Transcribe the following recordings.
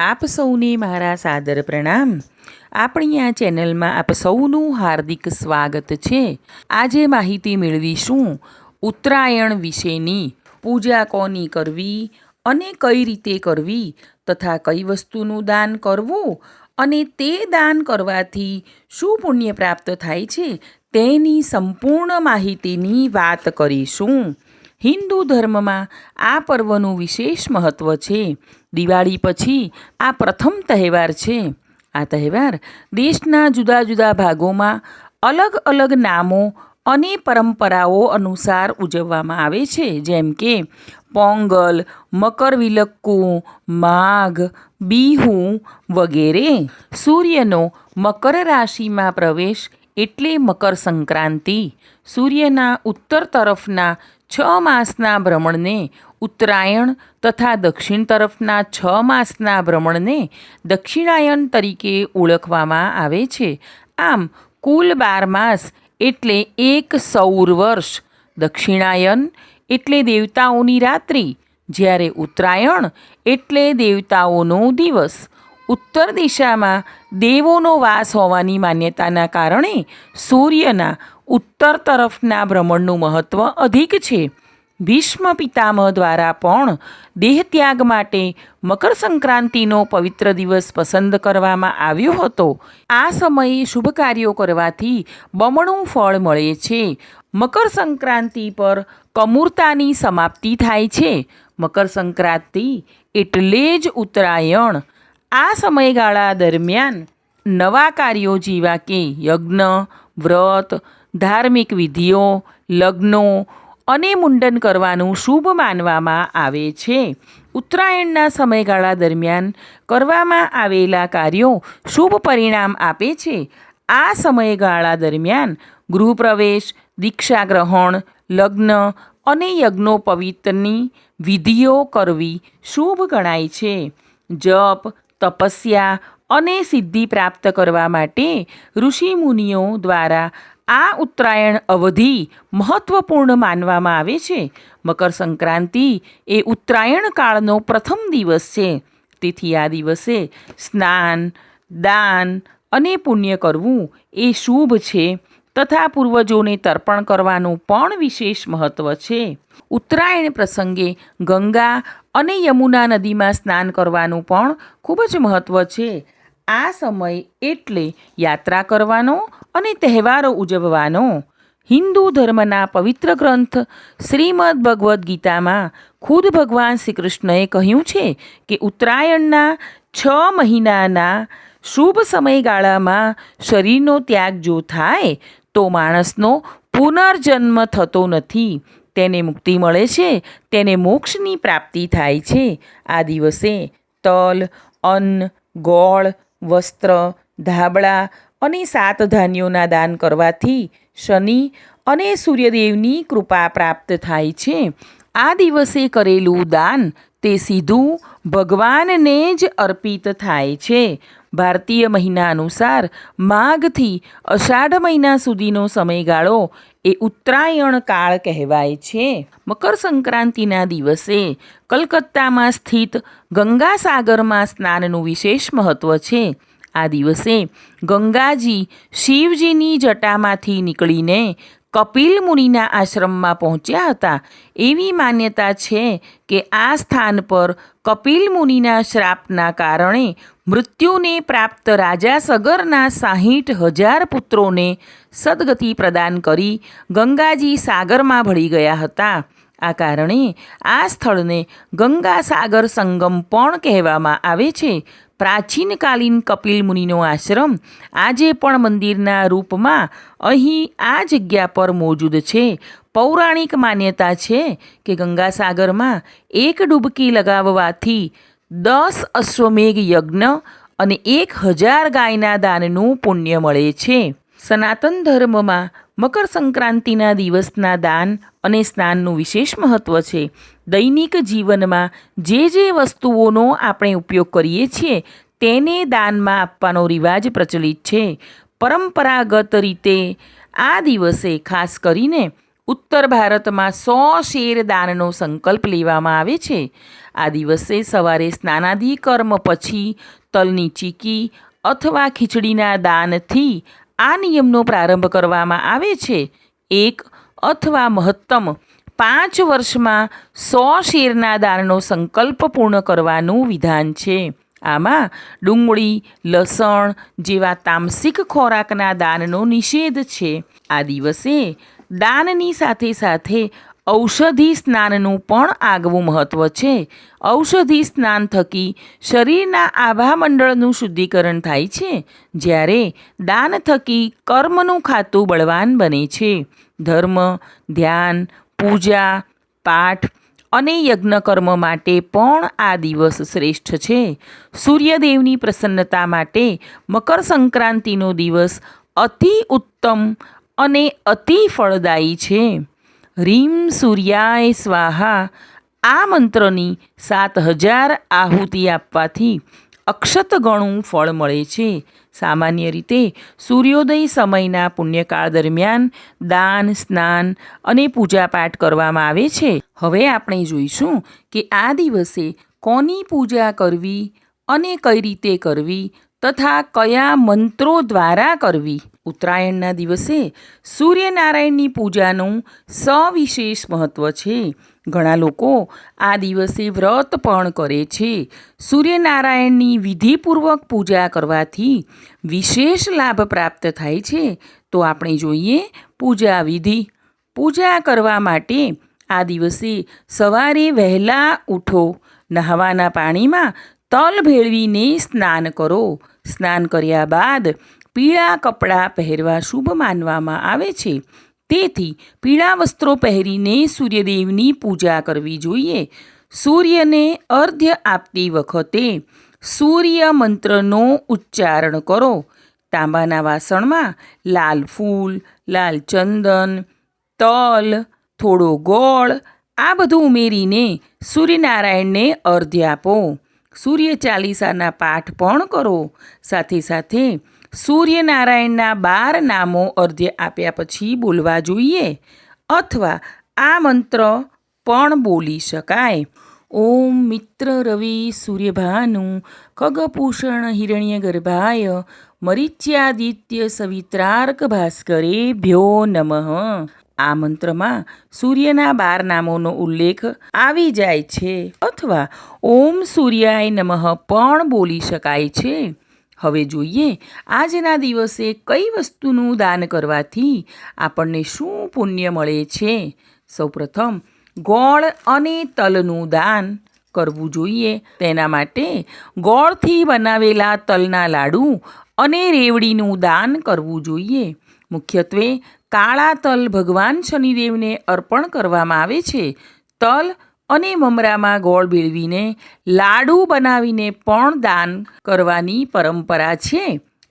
આપ સૌને મારા સાદર પ્રણામ. આપણી આ ચેનલમાં આપ સૌનું હાર્દિક સ્વાગત છે. આજે માહિતી મેળવીશું ઉત્તરાયણ વિશેની. પૂજા કોની કરવી અને કઈ રીતે કરવી તથા કઈ વસ્તુનું દાન કરવું અને તે દાન કરવાથી શું પુણ્ય પ્રાપ્ત થાય છે તેની સંપૂર્ણ માહિતીની વાત કરીશું. હિન્દુ ધર્મમાં આ પર્વનું વિશેષ મહત્ત્વ છે. દિવાળી પછી આ પ્રથમ તહેવાર છે. આ તહેવાર દેશના જુદા જુદા ભાગોમાં અલગ અલગ નામો અને પરંપરાઓ અનુસાર ઉજવવામાં આવે છે, જેમ કે પોંગલ, મકરવિલક્કુ, માઘ, બિહુ વગેરે. સૂર્યનો મકર રાશિમાં પ્રવેશ એટલે મકર સંક્રાંતિ. સૂર્યના ઉત્તર તરફના 6 માસના ભ્રમણને ઉત્તરાયણ તથા દક્ષિણ તરફના 6 માસના ભ્રમણને દક્ષિણાયન તરીકે ઓળખવામાં આવે છે. આમ કુલ 12 માસ એટલે એક સૌર વર્ષ. દક્ષિણાયન એટલે દેવતાઓની રાત્રિ, જ્યારે ઉત્તરાયણ એટલે દેવતાઓનો દિવસ. ઉત્તર દિશામાં દેવોનો વાસ હોવાની માન્યતાના કારણે સૂર્યના ઉત્તર તરફના ભ્રમણનું મહત્ત્વ અધિક છે. ભીષ્મ પિતામહ દ્વારા પણ દેહત્યાગ માટે મકર સંક્રાંતિનો પવિત્ર દિવસ પસંદ કરવામાં આવ્યો હતો. આ સમયે શુભ કાર્યો કરવાથી બમણું ફળ મળે છે. મકર સંક્રાંતિ પર કમૂરતાની સમાપ્તિ થાય છે. મકર સંક્રાંતિ એટલે જ ઉત્તરાયણ. આ સમયગાળા દરમિયાન નવા કાર્યો જેવા કે યજ્ઞ, વ્રત, ધાર્મિક વિધિઓ, લગ્નો અને મુંડન કરવાનું શુભ માનવામાં આવે છે. ઉત્તરાયણના સમયગાળા દરમિયાન કરવામાં આવેલા કાર્યો શુભ પરિણામ આપે છે. આ સમયગાળા દરમિયાન ગૃહપ્રવેશ, દીક્ષા ગ્રહણ, લગ્ન અને યજ્ઞોપવિતની વિધિઓ કરવી શુભ ગણાય છે. જપ, તપસ્યા અને સિદ્ધિ પ્રાપ્ત કરવા માટે ઋષિમુનિઓ દ્વારા આ ઉત્તરાયણ અવધિ મહત્ત્વપૂર્ણ માનવામાં આવે છે. મકર સંક્રાંતિ એ ઉત્તરાયણ કાળનો પ્રથમ દિવસ છે. તેથી આ દિવસે સ્નાન, દાન અને પુણ્ય કરવું એ શુભ છે તથા પૂર્વજોને તર્પણ કરવાનું પણ વિશેષ મહત્ત્વ છે. ઉત્તરાયણ પ્રસંગે ગંગા અને યમુના નદીમાં સ્નાન કરવાનું પણ ખૂબ જ મહત્ત્વ છે. આ સમય એટલે યાત્રા કરવાનો અને તહેવારો ઉજવવાનો. હિન્દુ ધર્મના પવિત્ર ગ્રંથ શ્રીમદ ભગવદ્ ગીતામાં ખુદ ભગવાન શ્રી કૃષ્ણએ કહ્યું છે કે ઉત્તરાયણના 6 મહિનાના શુભ સમયગાળામાં શરીરનો ત્યાગ જો થાય તો માણસનો પુનર્જન્મ થતો નથી. તેને મુક્તિ મળે છે, તેને મોક્ષની પ્રાપ્તિ થાય છે. આ દિવસે તલ, અન્ન, ગોળ, વસ્ત્ર, ધાબળા અને 7 ધાન્યોના દાન કરવાથી શનિ અને સૂર્યદેવની કૃપા પ્રાપ્ત થાય છે. આ દિવસે કરેલું દાન તે સીધું ભગવાનને જ અર્પિત થાય છે. ભારતીય મહિના અનુસાર માઘથી અષાઢ મહિના સુધીનો સમયગાળો એ ઉત્તરાયણ કાળ કહેવાય છે. મકર સંક્રાંતિના દિવસે કલકત્તામાં સ્થિત ગંગાસાગરમાં સ્નાનનું વિશેષ મહત્ત્વ છે. આ દિવસે ગંગાજી શિવજીની જટામાંથી નીકળીને કપિલ મુનિના આશ્રમમાં પહોંચ્યા હતા. એવી માન્યતા છે કે આ સ્થાન પર કપિલ મુનિના શ્રાપના કારણે મૃત્યુને પ્રાપ્ત રાજા સગરના 60,000 પુત્રોને સદગતિ પ્રદાન કરી ગંગાજી સાગરમાં ભળી ગયા હતા. આ કારણે આ સ્થળને ગંગાસાગર સંગમ પણ કહેવામાં આવે છે. પ્રાચીનકાલીન કપિલ મુનિનો આશ્રમ આજે પણ મંદિરના રૂપમાં અહીં આ જગ્યા પર મોજૂદ છે. પૌરાણિક માન્યતા છે કે ગંગાસાગરમાં એક ડૂબકી લગાવવાથી 10 અશ્વમેઘ યજ્ઞ અને 1000 ગાયના દાનનું પુણ્ય મળે છે. સનાતન ધર્મમાં મકર સંક્રાંતિના દિવસના દાન અને સ્નાનનું વિશેષ મહત્ત્વ છે. દૈનિક જીવનમાં જે વસ્તુઓનો આપણે ઉપયોગ કરીએ છીએ તેને દાનમાં આપવાનો રિવાજ પ્રચલિત છે. પરંપરાગત રીતે આ દિવસે ખાસ કરીને ઉત્તર ભારતમાં 100 શેર દાનનો સંકલ્પ લેવામાં આવે છે. આ દિવસે સવારે સ્નાનાદિ કર્મ પછી તલની ચીકી અથવા ખીચડીના દાનથી આ નિયમનો પ્રારંભ કરવામાં આવે છે. 1 અથવા મહત્તમ 5 વર્ષમાં 100 શેરના દાનનો સંકલ્પ પૂર્ણ કરવાનું વિધાન છે. આમાં ડુંગળી, લસણ જેવા તામસિક ખોરાકના દાનનો નિષેધ છે. આ દિવસે દાનની સાથે સાથે ઔષધિ સ્નાનનું પણ આગવું મહત્ત્વ છે. ઔષધિ સ્નાન થકી શરીરના આભામંડળનું શુદ્ધિકરણ થાય છે, જ્યારે દાન થકી કર્મનું ખાતું બળવાન બને છે. ધર્મ, ધ્યાન, પૂજા, પાઠ અને યજ્ઞકર્મ માટે પણ આ દિવસ શ્રેષ્ઠ છે. સૂર્યદેવની પ્રસન્નતા માટે મકર સંક્રાંતિનો દિવસ અતિ ઉત્તમ અને અતિ ફળદાયી છે. રીમ સૂર્યાય સ્વાહા આ મંત્રની 7000 આહુતિ આપવાથી અક્ષત ગણું ફળ મળે છે. સામાન્ય રીતે સૂર્યોદય સમયના પુણ્યકાળ દરમિયાન દાન, સ્નાન અને પૂજાપાઠ કરવામાં આવે છે. હવે આપણે જોઈશું કે આ દિવસે કોની પૂજા કરવી અને કઈ રીતે કરવી તથા કયા મંત્રો દ્વારા કરવી. ઉત્તરાયણના દિવસે સૂર્યનારાયણની પૂજાનું સવિશેષ મહત્ત્વ છે. ઘણા લોકો આ દિવસે વ્રત પણ કરે છે. સૂર્યનારાયણની વિધિપૂર્વક પૂજા કરવાથી વિશેષ લાભ પ્રાપ્ત થાય છે. તો આપણે જોઈએ પૂજા વિધિ. પૂજા કરવા માટે આ દિવસે સવારે વહેલા ઉઠો. નહાવાના પાણીમાં તલ ભેળવીને સ્નાન કરો. સ્નાન કર્યા બાદ પીળા કપડાં પહેરવા શુભ માનવામાં આવે છે. તેથી પીળા વસ્ત્રો પહેરીને સૂર્યદેવની પૂજા કરવી જોઈએ. સૂર્યને અર્ઘ્ય આપતી વખતે સૂર્ય મંત્રનો ઉચ્ચારણ કરો. તાંબાના વાસણમાં લાલ ફૂલ, લાલ ચંદન, તલ, થોડો ગોળ આ બધું ઉમેરીને સૂર્યનારાયણને અર્ઘ્ય આપો. સૂર્ય ચાલીસાના પાઠ પણ કરો. સાથે સાથે સૂર્યનારાયણના 12 નામો અર્ઘ્ય આપ્યા પછી બોલવા જોઈએ, અથવા આ મંત્ર પણ બોલી શકાય. ઓમ મિત્ર રવિ સૂર્યભાનુ ખગભૂષણ હિરણ્યગર્ભાય મરીચ્યાદિત્ય સવિત્રાર્ક ભાસ્કરેભ્યો નમઃ. આ મંત્રમાં સૂર્યના 12 નામોનો ઉલ્લેખ આવી જાય છે, અથવા ઓમ સૂર્યાય નમઃ પણ બોલી શકાય છે. હવે જોઈએ આજના દિવસે કઈ વસ્તુનું દાન કરવાથી આપણને શું પુણ્ય મળે છે. સૌપ્રથમ ગોળ અને તલનું દાન કરવું જોઈએ. તેના માટે ગોળથી બનાવેલા તલના લાડુ અને રેવડીનું દાન કરવું જોઈએ. મુખ્યત્વે કાળા તલ ભગવાન શનિદેવને અર્પણ કરવામાં આવે છે. તલ અને મમરામાં ગોળ ભેળવીને લાડુ બનાવીને પણ દાન કરવાની પરંપરા છે.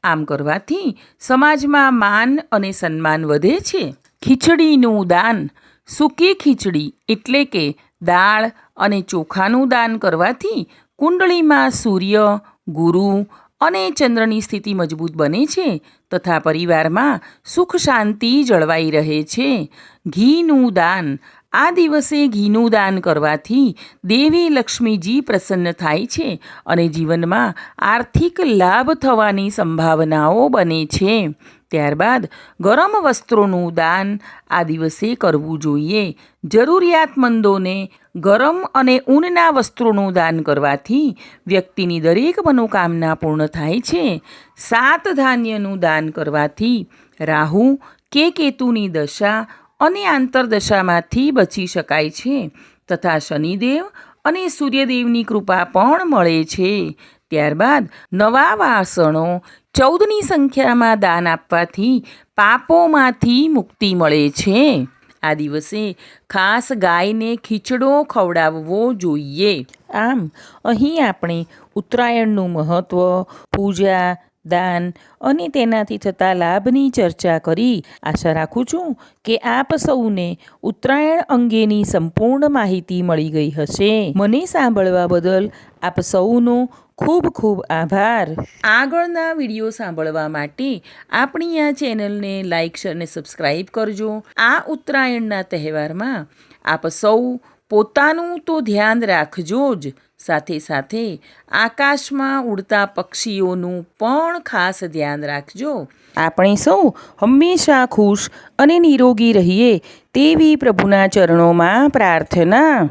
આમ કરવાથી સમાજમાં માન અને સન્માન વધે છે. ખીચડીનું દાન. સૂકી ખીચડી એટલે કે દાળ અને ચોખાનું દાન કરવાથી કુંડળીમાં સૂર્ય, ગુરુ અને ચંદ્રની સ્થિતિ મજબૂત બને છે તથા પરિવારમાં સુખ શાંતિ જળવાઈ રહે છે. ઘીનું દાન. આ દિવસે ઘીનું દાન કરવાથી દેવી લક્ષ્મીજી પ્રસન્ન થાય છે અને જીવનમાં આર્થિક લાભ થવાની સંભાવનાઓ બને છે. ત્યારબાદ ગરમ વસ્ત્રોનું દાન આ દિવસે કરવું જોઈએ. જરૂરિયાતમંદોને ગરમ અને ઊનના વસ્ત્રોનું દાન કરવાથી વ્યક્તિની દરેક મનોકામના પૂર્ણ થાય છે. 7 ધાન્યનું દાન કરવાથી રાહુ કે કેતુની દશા અને આંતરદશામાંથી બચી શકાય છે તથા શનિદેવ અને સૂર્યદેવની કૃપા પણ મળે છે. ત્યારબાદ નવા વાસણો 14ની સંખ્યામાં દાન આપવાથી પાપોમાંથી મુક્તિ મળે છે. આ દિવસે ખાસ ગાયને ખીચડો ખવડાવવો જોઈએ. આમ અહીં આપણે ઉત્તરાયણનું મહત્ત્વ, પૂજા, દાન અને તેનાથી થતા લાભની ચર્ચા કરી. આશા રાખું છું કે આપ સૌને ઉત્તરાયણ અંગેની સંપૂર્ણ માહિતી મળી ગઈ હશે. મને સાંભળવા બદલ આપ સૌનો ખૂબ ખૂબ આભાર. આગળના વિડીયો સાંભળવા માટે આપણી આ ચેનલને લાઈક અને સબસ્ક્રાઈબ કરજો. આ ઉત્તરાયણના તહેવારમાં આપ સૌ પોતાનું તો ધ્યાન રાખજો જ, સાથે સાથે આકાશમાં ઉડતા પક્ષીઓનું પણ ખાસ ધ્યાન રાખજો. આપણે સૌ હંમેશા ખુશ અને નિરોગી રહીએ તેવી પ્રભુના ચરણોમાં પ્રાર્થના.